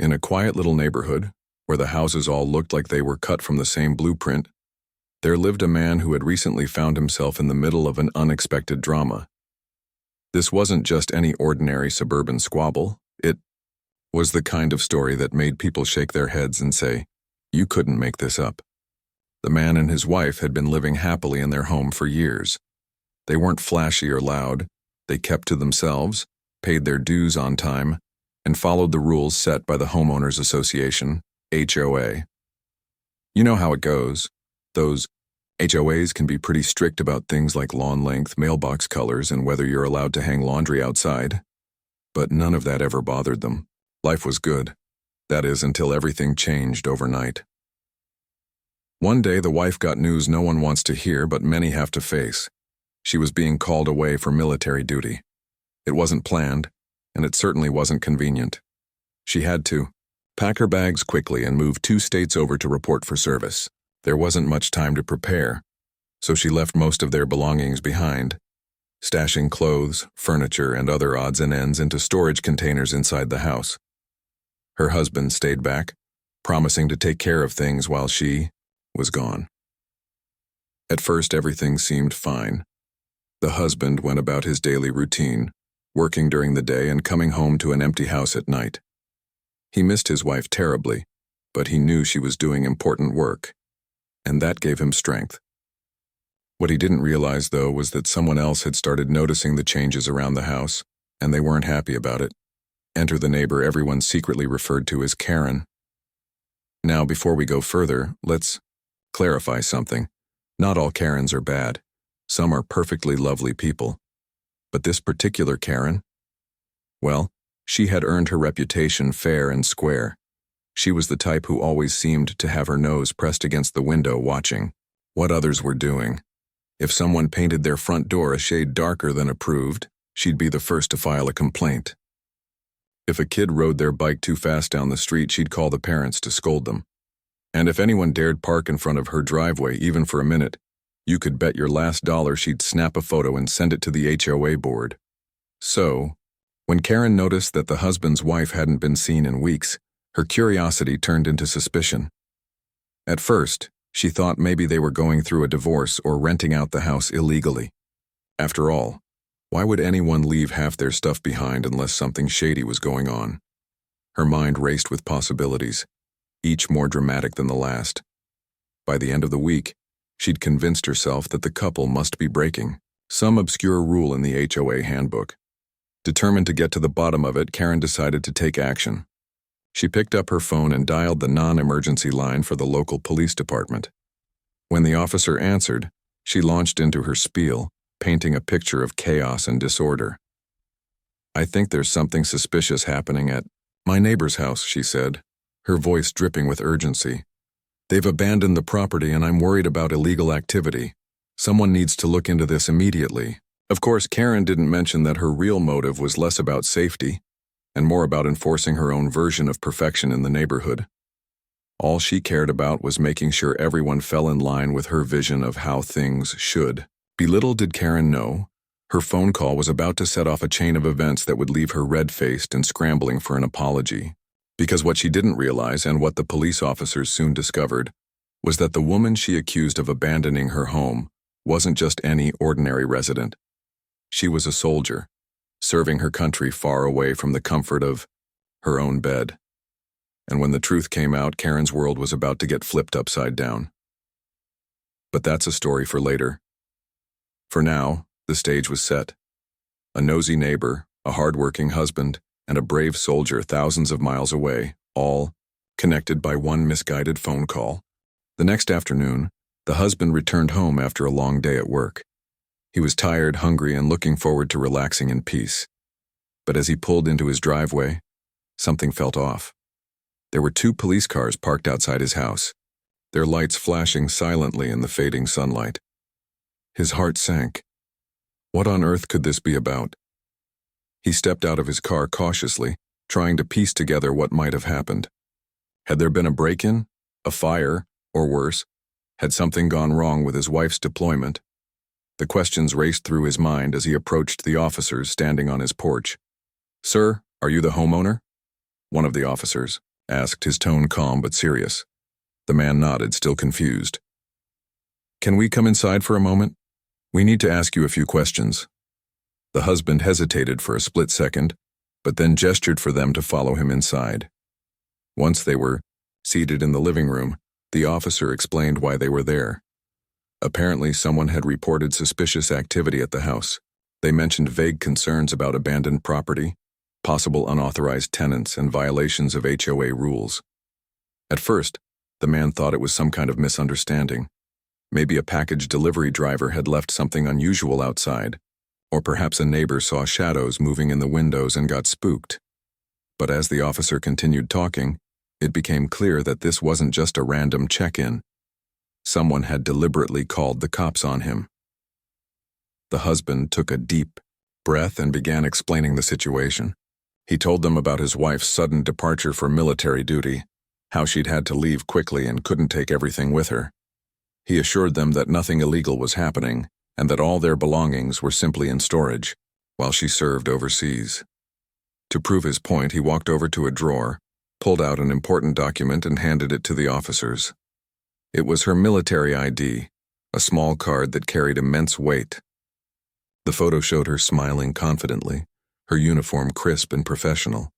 In a quiet little neighborhood, where the houses all looked like they were cut from the same blueprint, there lived a man who had recently found himself in the middle of an unexpected drama. This wasn't just any ordinary suburban squabble. It was the kind of story that made people shake their heads and say, "You couldn't make this up." The man and his wife had been living happily in their home for years. They weren't flashy or loud. They kept to themselves, paid their dues on time, and followed the rules set by the Homeowners Association, HOA. You know how it goes. Those HOAs can be pretty strict about things like lawn length, mailbox colors, and whether you're allowed to hang laundry outside. But none of that ever bothered them. Life was good. That is, until everything changed overnight. One day, the wife got news no one wants to hear, but many have to face. She was being called away for military duty. It wasn't planned, and it certainly wasn't convenient. She had to pack her bags quickly and move 2 states over to report for service. There wasn't much time to prepare, so she left most of their belongings behind, stashing clothes, furniture, and other odds and ends into storage containers inside the house. Her husband stayed back, promising to take care of things while she was gone. At first, everything seemed fine. The husband went about his daily routine, working during the day and coming home to an empty house at night. He missed his wife terribly, but he knew she was doing important work, and that gave him strength. What he didn't realize, though, was that someone else had started noticing the changes around the house, and they weren't happy about it. Enter the neighbor everyone secretly referred to as Karen. Now, before we go further, let's clarify something. Not all Karens are bad. Some are perfectly lovely people. But this particular Karen? Well, she had earned her reputation fair and square. She was the type who always seemed to have her nose pressed against the window watching what others were doing. If someone painted their front door a shade darker than approved, she'd be the first to file a complaint. If a kid rode their bike too fast down the street, she'd call the parents to scold them. And if anyone dared park in front of her driveway even for a minute, you could bet your last dollar she'd snap a photo and send it to the HOA board. So, when Karen noticed that the husband's wife hadn't been seen in weeks, her curiosity turned into suspicion. At first, she thought maybe they were going through a divorce or renting out the house illegally. After all, why would anyone leave half their stuff behind unless something shady was going on? Her mind raced with possibilities, each more dramatic than the last. By the end of the week, she'd convinced herself that the couple must be breaking some obscure rule in the HOA handbook. Determined to get to the bottom of it, Karen decided to take action. She picked up her phone and dialed the non-emergency line for the local police department. When the officer answered, she launched into her spiel, painting a picture of chaos and disorder. "I think there's something suspicious happening at my neighbor's house," she said, her voice dripping with urgency. "They've abandoned the property and I'm worried about illegal activity. Someone needs to look into this immediately." Of course, Karen didn't mention that her real motive was less about safety and more about enforcing her own version of perfection in the neighborhood. All she cared about was making sure everyone fell in line with her vision of how things should be. Little did Karen know, her phone call was about to set off a chain of events that would leave her red-faced and scrambling for an apology. Because what she didn't realize, and what the police officers soon discovered, was that the woman she accused of abandoning her home wasn't just any ordinary resident. She was a soldier, serving her country far away from the comfort of her own bed. And when the truth came out, Karen's world was about to get flipped upside down. But that's a story for later. For now, the stage was set. A nosy neighbor, a hard-working husband, and a brave soldier thousands of miles away, all connected by one misguided phone call. The next afternoon, the husband returned home after a long day at work. He was tired, hungry, and looking forward to relaxing in peace. But as he pulled into his driveway, something felt off. There were 2 police cars parked outside his house, their lights flashing silently in the fading sunlight. His heart sank. What on earth could this be about? He stepped out of his car cautiously, trying to piece together what might have happened. Had there been a break-in, a fire, or worse, had something gone wrong with his wife's deployment? The questions raced through his mind as he approached the officers standing on his porch. "Sir, are you the homeowner?" One of the officers, asked, his tone calm but serious. The man nodded, still confused. "Can we come inside for a moment? We need to ask you a few questions." The husband hesitated for a split second, but then gestured for them to follow him inside. Once they were seated in the living room, the officer explained why they were there. Apparently, someone had reported suspicious activity at the house. They mentioned vague concerns about abandoned property, possible unauthorized tenants, and violations of HOA rules. At first, the man thought it was some kind of misunderstanding. Maybe a package delivery driver had left something unusual outside, or perhaps a neighbor saw shadows moving in the windows and got spooked. But as the officer continued talking, it became clear that this wasn't just a random check-in. Someone had deliberately called the cops on him. The husband took a deep breath and began explaining the situation. He told them about his wife's sudden departure for military duty, how she'd had to leave quickly and couldn't take everything with her. He assured them that nothing illegal was happening and that all their belongings were simply in storage while she served overseas. To prove his point, he walked over to a drawer, pulled out an important document and handed it to the officers. It was her military ID, a small card that carried immense weight. The photo showed her smiling confidently, her uniform crisp and professional.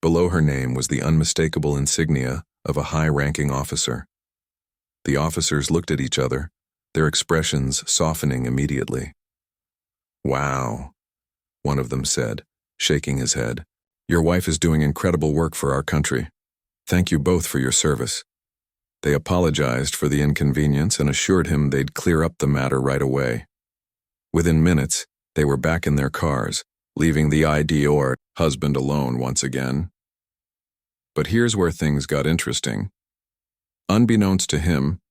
Below her name was the unmistakable insignia of a high-ranking officer. The officers looked at each other, their expressions softening immediately. "Wow," one of them said, shaking his head. "Your wife is doing incredible work for our country. Thank you both for your service." They apologized for the inconvenience and assured him they'd clear up the matter right away. Within minutes, they were back in their cars, leaving the ID husband alone once again. But here's where things got interesting. Unbeknownst to him,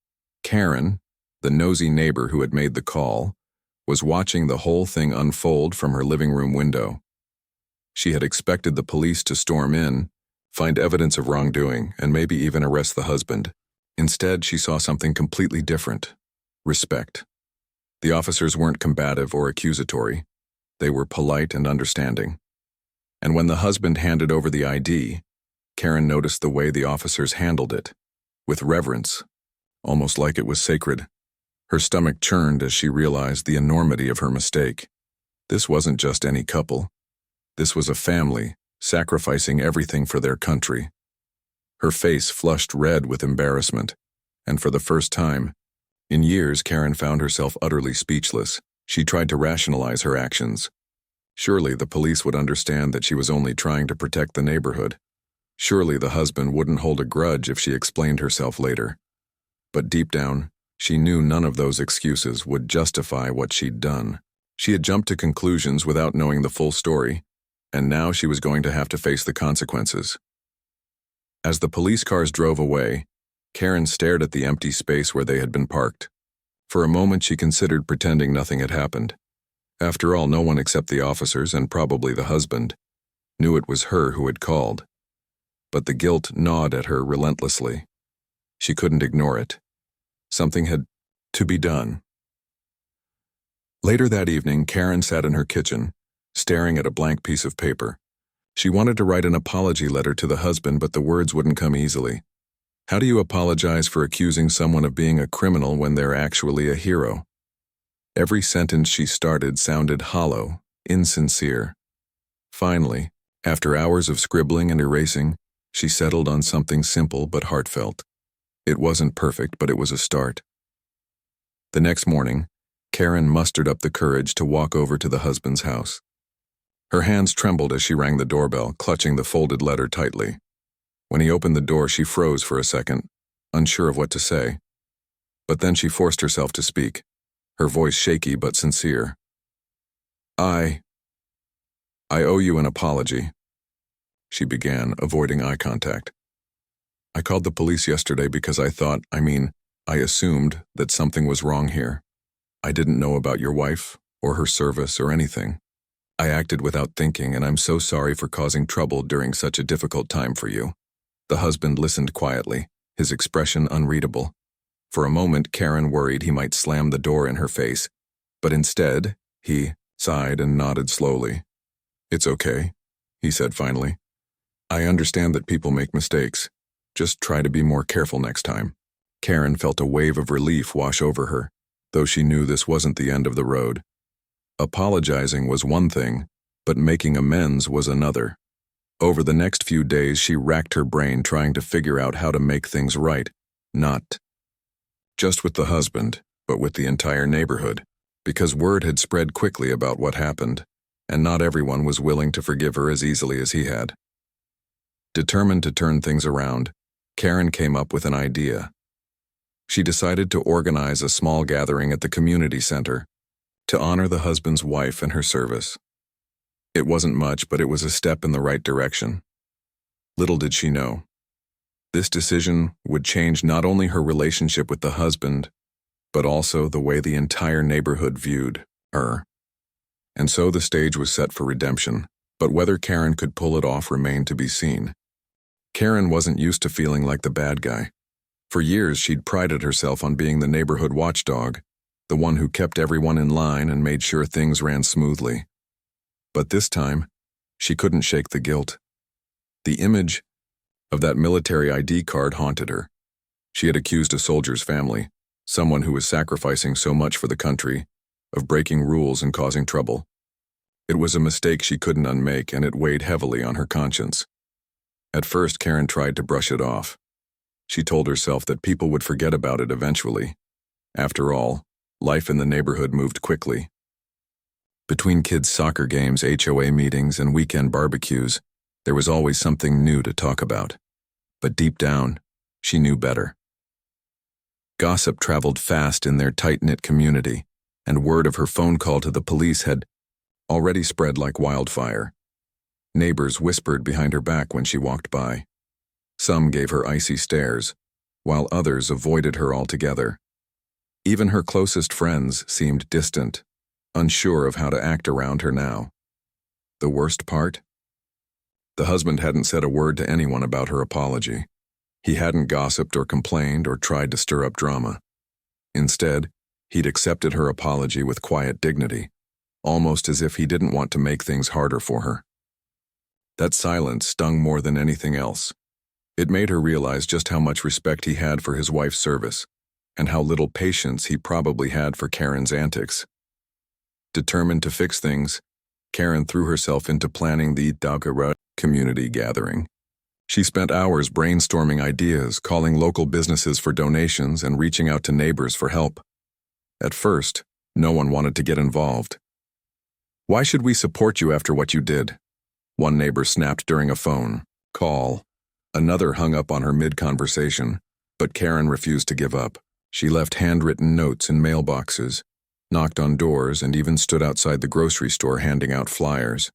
Karen, the nosy neighbor who had made the call, was watching the whole thing unfold from her living room window. She had expected the police to storm in, find evidence of wrongdoing, and maybe even arrest the husband. Instead, she saw something completely different: respect. The officers weren't combative or accusatory. They were polite and understanding. And when the husband handed over the ID, Karen noticed the way the officers handled it, with reverence, almost like it was sacred. Her stomach churned as she realized the enormity of her mistake. This wasn't just any couple. This was a family, sacrificing everything for their country. Her face flushed red with embarrassment, and for the first time in years, Karen found herself utterly speechless. She tried to rationalize her actions. Surely the police would understand that she was only trying to protect the neighborhood. Surely the husband wouldn't hold a grudge if she explained herself later. But deep down, she knew none of those excuses would justify what she'd done. She had jumped to conclusions without knowing the full story, and now she was going to have to face the consequences. As the police cars drove away, Karen stared at the empty space where they had been parked. For a moment, she considered pretending nothing had happened. After all, no one except the officers, and probably the husband, knew it was her who had called. But the guilt gnawed at her relentlessly. She couldn't ignore it. Something had to be done. Later that evening, Karen sat in her kitchen, staring at a blank piece of paper. She wanted to write an apology letter to the husband, but the words wouldn't come easily. How do you apologize for accusing someone of being a criminal when they're actually a hero? Every sentence she started sounded hollow, insincere. Finally, after hours of scribbling and erasing, she settled on something simple but heartfelt. It wasn't perfect, but it was a start. The next morning, Karen mustered up the courage to walk over to the husband's house. Her hands trembled as she rang the doorbell, clutching the folded letter tightly. When he opened the door, she froze for a second, unsure of what to say. But then she forced herself to speak, her voice shaky but sincere. I owe you an apology," she began, avoiding eye contact. "I called the police yesterday because I assumed that something was wrong here. I didn't know about your wife, or her service, or anything. I acted without thinking, and I'm so sorry for causing trouble during such a difficult time for you." The husband listened quietly, his expression unreadable. For a moment, Karen worried he might slam the door in her face, but instead, he sighed and nodded slowly. "It's okay," he said finally. I understand that people make mistakes. Just try to be more careful next time. Karen felt a wave of relief wash over her, though she knew this wasn't the end of the road. Apologizing was one thing, but making amends was another. Over the next few days, she racked her brain trying to figure out how to make things right, not just with the husband, but with the entire neighborhood, because word had spread quickly about what happened, and not everyone was willing to forgive her as easily as he had. Determined to turn things around, Karen came up with an idea. She decided to organize a small gathering at the community center to honor the husband's wife and her service. It wasn't much, but it was a step in the right direction. Little did she know, this decision would change not only her relationship with the husband, but also the way the entire neighborhood viewed her. And so the stage was set for redemption, but whether Karen could pull it off remained to be seen. Karen wasn't used to feeling like the bad guy. For years, she'd prided herself on being the neighborhood watchdog, the one who kept everyone in line and made sure things ran smoothly. But this time, she couldn't shake the guilt. The image of that military ID card haunted her. She had accused a soldier's family, someone who was sacrificing so much for the country, of breaking rules and causing trouble. It was a mistake she couldn't unmake, and it weighed heavily on her conscience. At first, Karen tried to brush it off. She told herself that people would forget about it eventually. After all, life in the neighborhood moved quickly. Between kids' soccer games, HOA meetings, and weekend barbecues, there was always something new to talk about. But deep down, she knew better. Gossip traveled fast in their tight-knit community, and word of her phone call to the police had already spread like wildfire. Neighbors whispered behind her back when she walked by. Some gave her icy stares, while others avoided her altogether. Even her closest friends seemed distant, unsure of how to act around her now. The worst part? The husband hadn't said a word to anyone about her apology. He hadn't gossiped or complained or tried to stir up drama. Instead, he'd accepted her apology with quiet dignity, almost as if he didn't want to make things harder for her. That silence stung more than anything else. It made her realize just how much respect he had for his wife's service, and how little patience he probably had for Karen's antics. Determined to fix things, Karen threw herself into planning the Dagara community gathering. She spent hours brainstorming ideas, calling local businesses for donations, and reaching out to neighbors for help. At first, no one wanted to get involved. "Why should we support you after what you did?" one neighbor snapped during a phone call. Another hung up on her mid-conversation, but Karen refused to give up. She left handwritten notes in mailboxes, knocked on doors, and even stood outside the grocery store handing out flyers.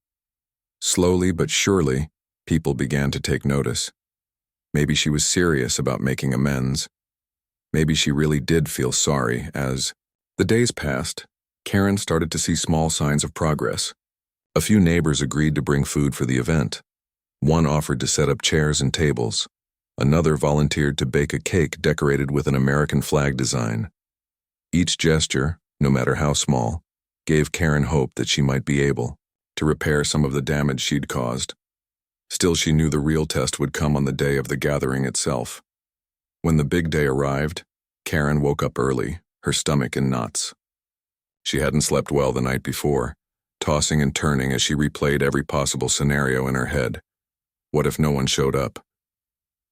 Slowly but surely, people began to take notice. Maybe she was serious about making amends. Maybe she really did feel sorry. As the days passed, Karen started to see small signs of progress. A few neighbors agreed to bring food for the event. One offered to set up chairs and tables. Another volunteered to bake a cake decorated with an American flag design. Each gesture, no matter how small, gave Karen hope that she might be able to repair some of the damage she'd caused. Still, she knew the real test would come on the day of the gathering itself. When the big day arrived, Karen woke up early, her stomach in knots. She hadn't slept well the night before, tossing and turning as she replayed every possible scenario in her head. What if no one showed up?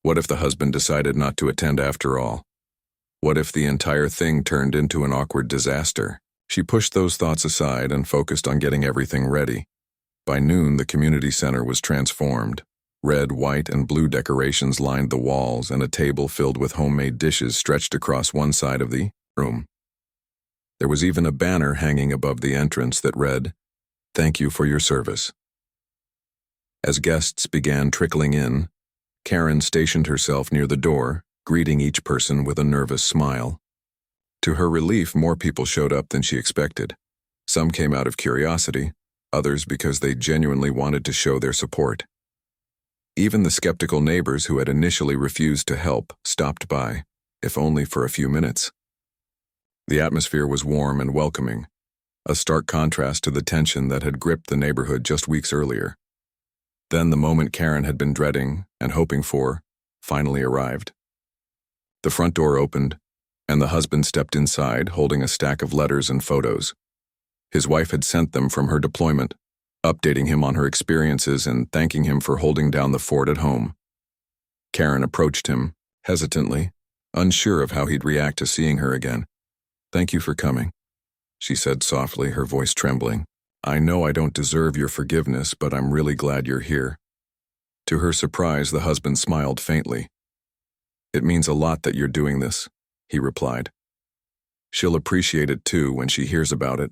What if the husband decided not to attend after all? What if the entire thing turned into an awkward disaster? She pushed those thoughts aside and focused on getting everything ready. By noon, the community center was transformed. Red, white, and blue decorations lined the walls, and a table filled with homemade dishes stretched across one side of the room. There was even a banner hanging above the entrance that read, "Thank you for your service." As guests began trickling in, Karen stationed herself near the door, greeting each person with a nervous smile. To her relief, more people showed up than she expected. Some came out of curiosity, others because they genuinely wanted to show their support. Even the skeptical neighbors who had initially refused to help stopped by, if only for a few minutes. The atmosphere was warm and welcoming, a stark contrast to the tension that had gripped the neighborhood just weeks earlier. Then the moment Karen had been dreading and hoping for finally arrived. The front door opened, and the husband stepped inside holding a stack of letters and photos. His wife had sent them from her deployment, updating him on her experiences and thanking him for holding down the fort at home. Karen approached him, hesitantly, unsure of how he'd react to seeing her again. "Thank you for coming," she said softly, her voice trembling. "I know I don't deserve your forgiveness, but I'm really glad you're here." To her surprise, the husband smiled faintly. "It means a lot that you're doing this," he replied. "She'll appreciate it too when she hears about it."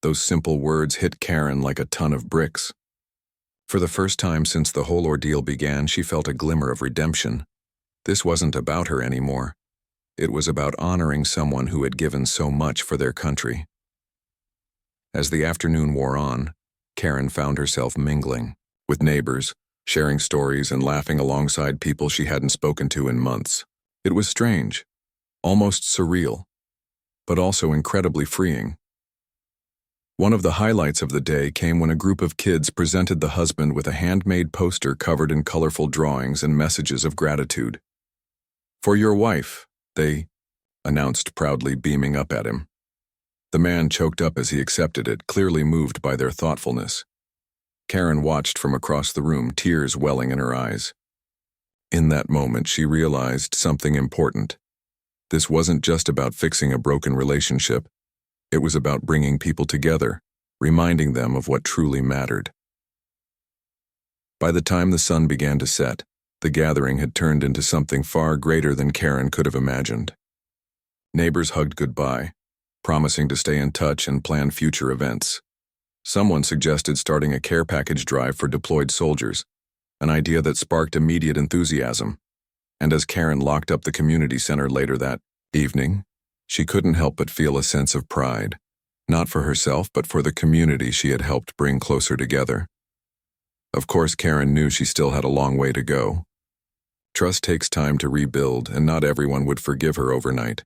Those simple words hit Karen like a ton of bricks. For the first time since the whole ordeal began, she felt a glimmer of redemption. This wasn't about her anymore. It was about honoring someone who had given so much for their country. As the afternoon wore on, Karen found herself mingling with neighbors, sharing stories and laughing alongside people she hadn't spoken to in months. It was strange, almost surreal, but also incredibly freeing. One of the highlights of the day came when a group of kids presented the husband with a handmade poster covered in colorful drawings and messages of gratitude. "For your wife," they announced proudly, beaming up at him. The man choked up as he accepted it, clearly moved by their thoughtfulness. Karen watched from across the room, tears welling in her eyes. In that moment, she realized something important. This wasn't just about fixing a broken relationship. It was about bringing people together, reminding them of what truly mattered. By the time the sun began to set, the gathering had turned into something far greater than Karen could have imagined. Neighbors hugged goodbye, promising to stay in touch and plan future events. Someone suggested starting a care package drive for deployed soldiers, an idea that sparked immediate enthusiasm. And as Karen locked up the community center later that evening, she couldn't help but feel a sense of pride, not for herself but for the community she had helped bring closer together. Of course, Karen knew she still had a long way to go. Trust takes time to rebuild, and not everyone would forgive her overnight.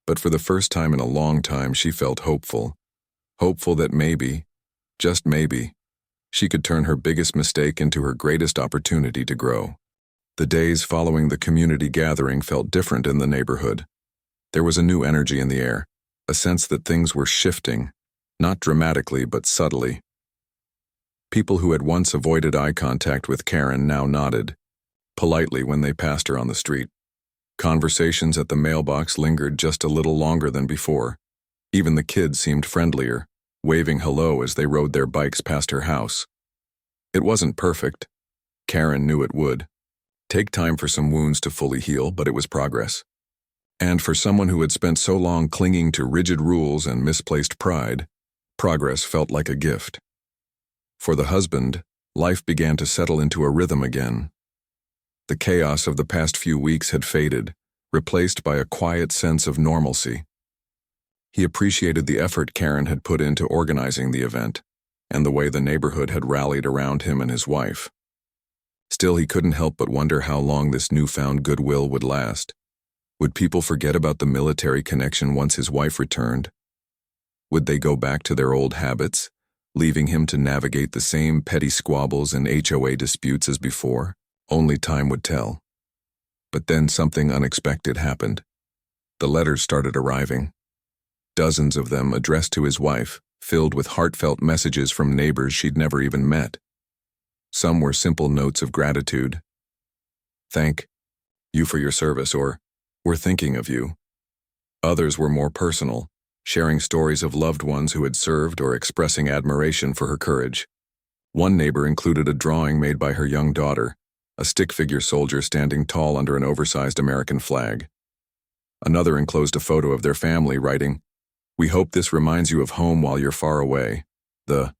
But for the first time in a long time, she felt hopeful. Hopeful that maybe, just maybe, she could turn her biggest mistake into her greatest opportunity to grow. The days following the community gathering felt different in the neighborhood. There was a new energy in the air, a sense that things were shifting, not dramatically but subtly. People who had once avoided eye contact with Karen now nodded, politely when they passed her on the street. Conversations at the mailbox lingered just a little longer than before. Even the kids seemed friendlier, waving hello as they rode their bikes past her house. It wasn't perfect. Karen knew it would take time for some wounds to fully heal, but it was progress. And for someone who had spent so long clinging to rigid rules and misplaced pride, progress felt like a gift. For the husband, life began to settle into a rhythm again. The chaos of the past few weeks had faded, replaced by a quiet sense of normalcy. He appreciated the effort Karen had put into organizing the event, and the way the neighborhood had rallied around him and his wife. Still, he couldn't help but wonder how long this newfound goodwill would last. Would people forget about the military connection once his wife returned? Would they go back to their old habits, leaving him to navigate the same petty squabbles and HOA disputes as before? Only time would tell. But then something unexpected happened. The letters started arriving. Dozens of them addressed to his wife, filled with heartfelt messages from neighbors she'd never even met. Some were simple notes of gratitude. "Thank you for your service," or "We're thinking of you." Others were more personal, sharing stories of loved ones who had served or expressing admiration for her courage. One neighbor included a drawing made by her young daughter, a stick figure soldier standing tall under an oversized American flag. Another enclosed a photo of their family, writing, "We hope this reminds you of home while you're far away." The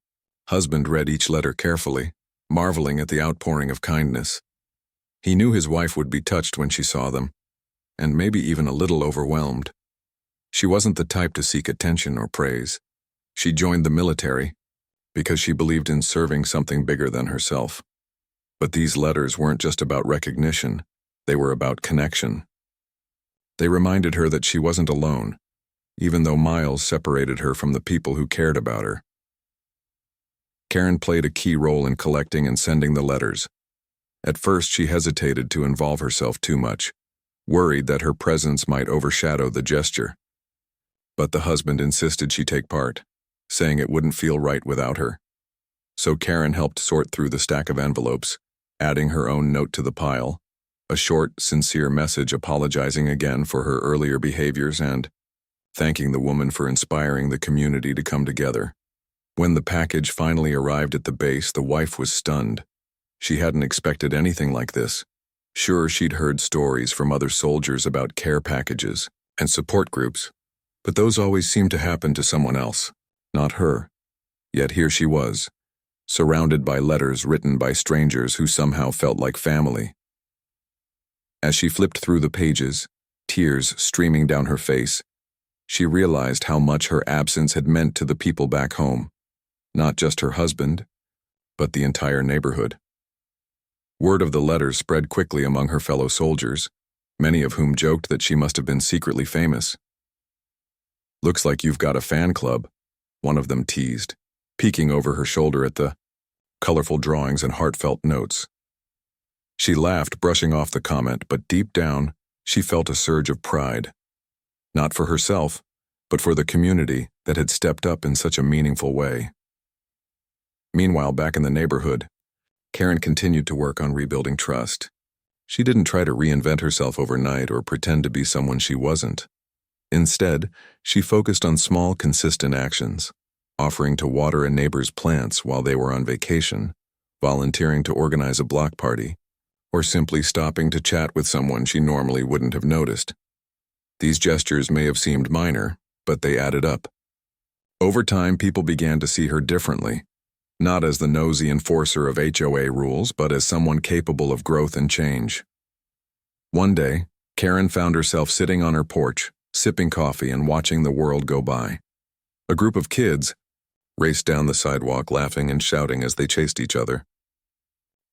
husband read each letter carefully, marveling at the outpouring of kindness. He knew his wife would be touched when she saw them, and maybe even a little overwhelmed. She wasn't the type to seek attention or praise. She joined the military because she believed in serving something bigger than herself. But these letters weren't just about recognition, they were about connection. They reminded her that she wasn't alone, even though miles separated her from the people who cared about her. Karen played a key role in collecting and sending the letters. At first, she hesitated to involve herself too much, worried that her presence might overshadow the gesture. But the husband insisted she take part, saying it wouldn't feel right without her. So Karen helped sort through the stack of envelopes, adding her own note to the pile, a short, sincere message apologizing again for her earlier behaviors and thanking the woman for inspiring the community to come together. When the package finally arrived at the base, the wife was stunned. She hadn't expected anything like this. Sure, she'd heard stories from other soldiers about care packages and support groups, but those always seemed to happen to someone else, not her. Yet here she was, surrounded by letters written by strangers who somehow felt like family. As she flipped through the pages, tears streaming down her face, she realized how much her absence had meant to the people back home, not just her husband, but the entire neighborhood. Word of the letters spread quickly among her fellow soldiers, many of whom joked that she must have been secretly famous. "Looks like you've got a fan club," one of them teased, peeking over her shoulder at the colorful drawings and heartfelt notes. She laughed, brushing off the comment, but deep down, she felt a surge of pride. Not for herself, but for the community that had stepped up in such a meaningful way. Meanwhile, back in the neighborhood, Karen continued to work on rebuilding trust. She didn't try to reinvent herself overnight or pretend to be someone she wasn't. Instead, she focused on small, consistent actions, offering to water a neighbor's plants while they were on vacation, volunteering to organize a block party, or simply stopping to chat with someone she normally wouldn't have noticed. These gestures may have seemed minor, but they added up. Over time, people began to see her differently, not as the nosy enforcer of HOA rules, but as someone capable of growth and change. One day, Karen found herself sitting on her porch, sipping coffee and watching the world go by. A group of kids raced down the sidewalk, laughing and shouting as they chased each other.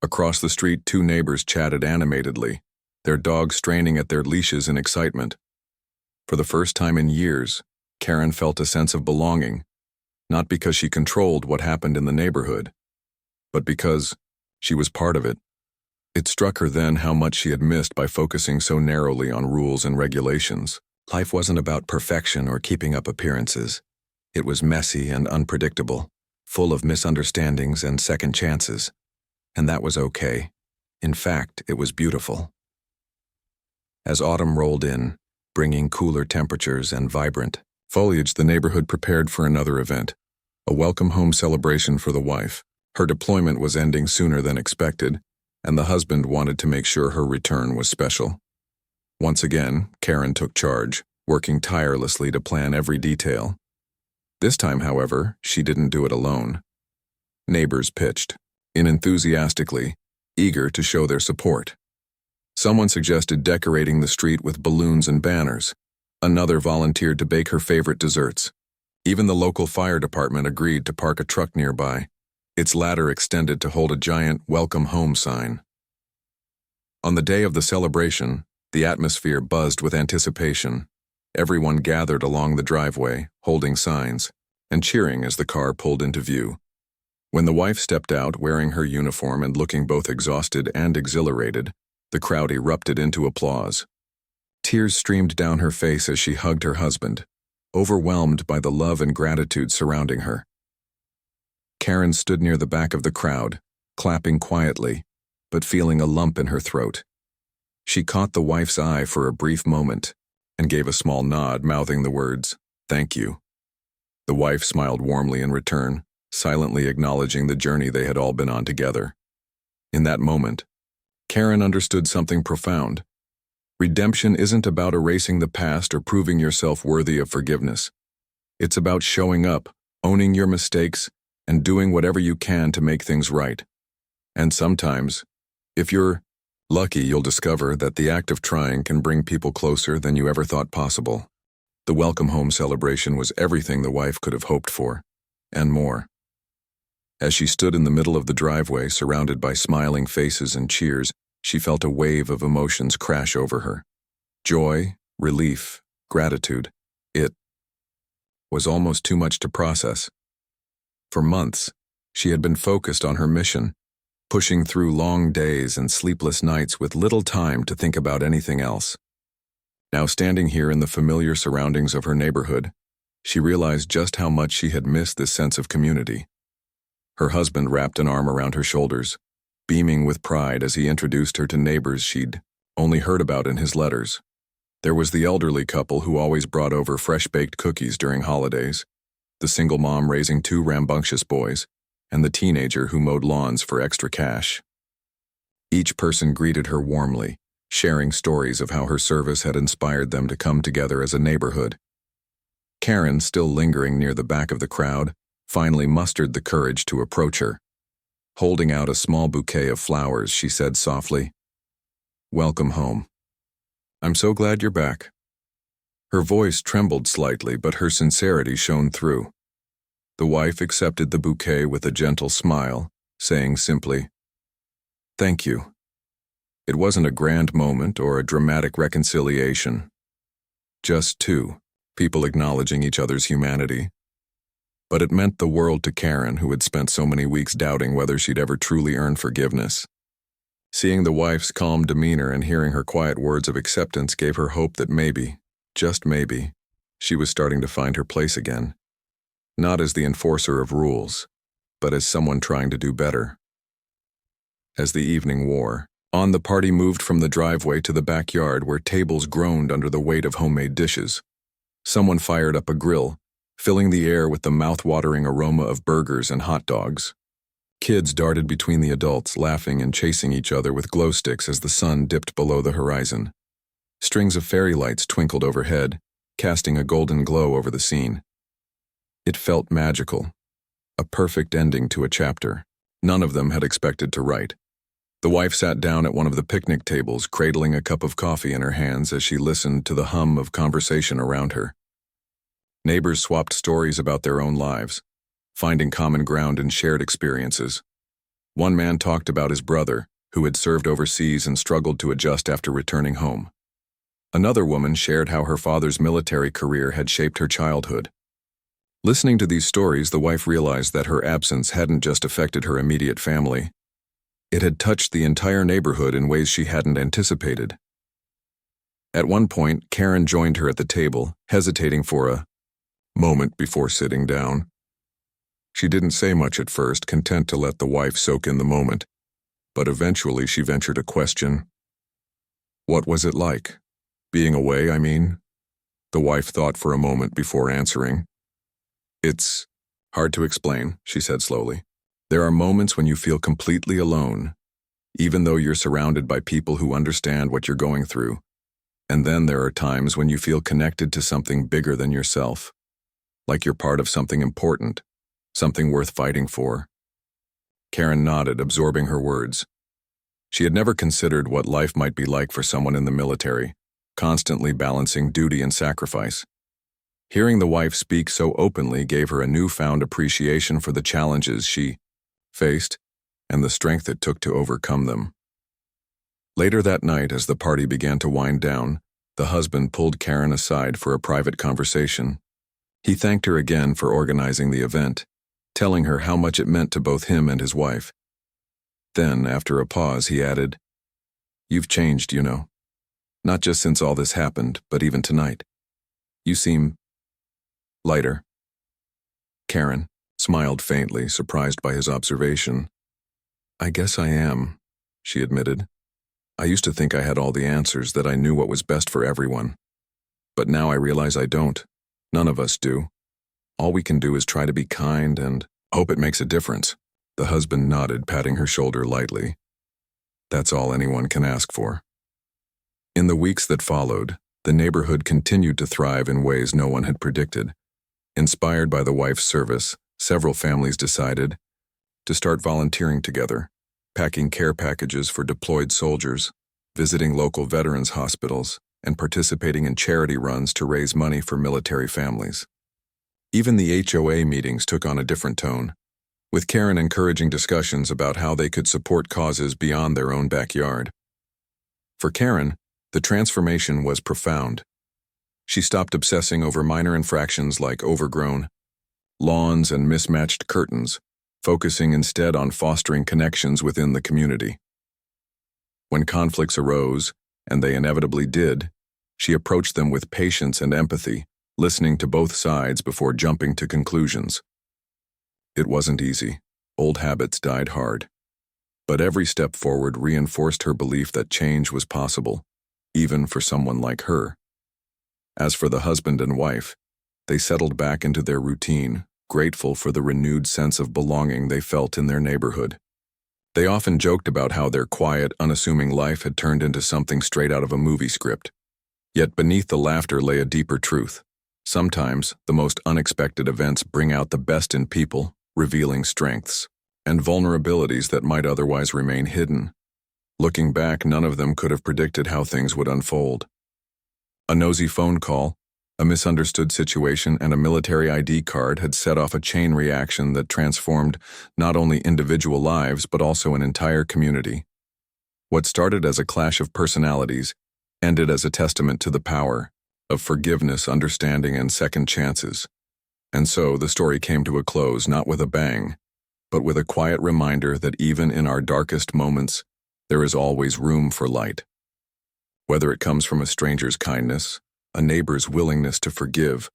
Across the street, two neighbors chatted animatedly, their dogs straining at their leashes in excitement. For the first time in years, Karen felt a sense of belonging, not because she controlled what happened in the neighborhood, but because she was part of it. It struck her then how much she had missed by focusing so narrowly on rules and regulations. Life wasn't about perfection or keeping up appearances. It was messy and unpredictable, full of misunderstandings and second chances. And that was okay. In fact, it was beautiful. As autumn rolled in, bringing cooler temperatures and vibrant foliage, the neighborhood prepared for another event, a welcome home celebration for the wife. Her deployment was ending sooner than expected, and the husband wanted to make sure her return was special. Once again, Karen took charge, working tirelessly to plan every detail. This time, however, she didn't do it alone. Neighbors pitched in enthusiastically, eager to show their support. Someone suggested decorating the street with balloons and banners. Another volunteered to bake her favorite desserts. Even the local fire department agreed to park a truck nearby, its ladder extended to hold a giant "Welcome Home" sign. On the day of the celebration, the atmosphere buzzed with anticipation. Everyone gathered along the driveway, holding signs, and cheering as the car pulled into view. When the wife stepped out wearing her uniform and looking both exhausted and exhilarated, the crowd erupted into applause. Tears streamed down her face as she hugged her husband, overwhelmed by the love and gratitude surrounding her. Karen stood near the back of the crowd, clapping quietly, but feeling a lump in her throat. She caught the wife's eye for a brief moment and gave a small nod, mouthing the words, "Thank you." The wife smiled warmly in return, silently acknowledging the journey they had all been on together. In that moment, Karen understood something profound. Redemption isn't about erasing the past or proving yourself worthy of forgiveness. It's about showing up, owning your mistakes, and doing whatever you can to make things right. And sometimes, if you're lucky, you'll discover that the act of trying can bring people closer than you ever thought possible. The welcome home celebration was everything the wife could have hoped for, and more. As she stood in the middle of the driveway, surrounded by smiling faces and cheers, she felt a wave of emotions crash over her. Joy, relief, gratitude. It was almost too much to process. For months, She had been focused on her mission, pushing through long days and sleepless nights with little time to think about anything else. Now standing here in the familiar surroundings of her neighborhood, she realized just how much she had missed this sense of community. Her husband wrapped an arm around her shoulders, beaming with pride as he introduced her to neighbors she'd only heard about in his letters. There was the elderly couple who always brought over fresh-baked cookies during holidays, the single mom raising two rambunctious boys, and the teenager who mowed lawns for extra cash. Each person greeted her warmly, sharing stories of how her service had inspired them to come together as a neighborhood. Karen, still lingering near the back of the crowd, finally mustered the courage to approach her. Holding out a small bouquet of flowers, she said softly, "Welcome home. I'm so glad you're back." Her voice trembled slightly, but her sincerity shone through. The wife accepted the bouquet with a gentle smile, saying simply, "Thank you." It wasn't a grand moment or a dramatic reconciliation. Just two people acknowledging each other's humanity. But it meant the world to Karen, who had spent so many weeks doubting whether she'd ever truly earn forgiveness. Seeing the wife's calm demeanor and hearing her quiet words of acceptance gave her hope that maybe, just maybe, she was starting to find her place again. Not as the enforcer of rules, but as someone trying to do better. As the evening wore on, the party moved from the driveway to the backyard where tables groaned under the weight of homemade dishes. Someone fired up a grill, filling the air with the mouth-watering aroma of burgers and hot dogs. Kids darted between the adults, laughing and chasing each other with glow sticks as the sun dipped below the horizon. Strings of fairy lights twinkled overhead, casting a golden glow over the scene. It felt magical, a perfect ending to a chapter none of them had expected to write. The wife sat down at one of the picnic tables, cradling a cup of coffee in her hands as she listened to the hum of conversation around her. Neighbors swapped stories about their own lives, finding common ground in shared experiences. One man talked about his brother, who had served overseas and struggled to adjust after returning home. Another woman shared how her father's military career had shaped her childhood. Listening to these stories, the wife realized that her absence hadn't just affected her immediate family. It had touched the entire neighborhood in ways she hadn't anticipated. At one point, Karen joined her at the table, hesitating for a moment before sitting down. She didn't say much at first, content to let the wife soak in the moment, but eventually she ventured a question. "What was it like? Being away, I mean?" The wife thought for a moment before answering. "It's hard to explain," she said slowly. "There are moments when you feel completely alone, even though you're surrounded by people who understand what you're going through. And then there are times when you feel connected to something bigger than yourself, like you're part of something important, something worth fighting for." Karen nodded, absorbing her words. She had never considered what life might be like for someone in the military, constantly balancing duty and sacrifice. Hearing the wife speak so openly gave her a newfound appreciation for the challenges she faced and the strength it took to overcome them. Later that night, as the party began to wind down, the husband pulled Karen aside for a private conversation. He thanked her again for organizing the event, telling her how much it meant to both him and his wife. Then, after a pause, he added, "You've changed, you know. Not just since all this happened, but even tonight. You seem lighter." Karen smiled faintly, surprised by his observation. "I guess I am," she admitted. "I used to think I had all the answers, that I knew what was best for everyone. But now I realize I don't. None of us do. All we can do is try to be kind and hope it makes a difference." The husband nodded, patting her shoulder lightly. "That's all anyone can ask for." In the weeks that followed, the neighborhood continued to thrive in ways no one had predicted. Inspired by the wife's service, several families decided to start volunteering together, packing care packages for deployed soldiers, visiting local veterans hospitals, and participating in charity runs to raise money for military families. Even the HOA meetings took on a different tone, with Karen encouraging discussions about how they could support causes beyond their own backyard. For Karen, the transformation was profound. She stopped obsessing over minor infractions like overgrown lawns and mismatched curtains, focusing instead on fostering connections within the community. When conflicts arose, and they inevitably did, she approached them with patience and empathy, listening to both sides before jumping to conclusions. It wasn't easy. Old habits died hard. But every step forward reinforced her belief that change was possible, even for someone like her. As for the husband and wife, they settled back into their routine, grateful for the renewed sense of belonging they felt in their neighborhood. They often joked about how their quiet, unassuming life had turned into something straight out of a movie script. Yet beneath the laughter lay a deeper truth. Sometimes, the most unexpected events bring out the best in people, revealing strengths and vulnerabilities that might otherwise remain hidden. Looking back, none of them could have predicted how things would unfold. A nosy phone call, a misunderstood situation, and a military ID card had set off a chain reaction that transformed not only individual lives but also an entire community. What started as a clash of personalities ended as a testament to the power of forgiveness, understanding, and second chances. And so the story came to a close, not with a bang, but with a quiet reminder that even in our darkest moments, there is always room for light. Whether it comes from a stranger's kindness, a neighbor's willingness to forgive,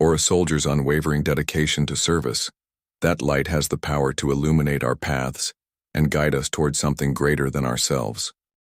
or a soldier's unwavering dedication to service, that light has the power to illuminate our paths and guide us towards something greater than ourselves.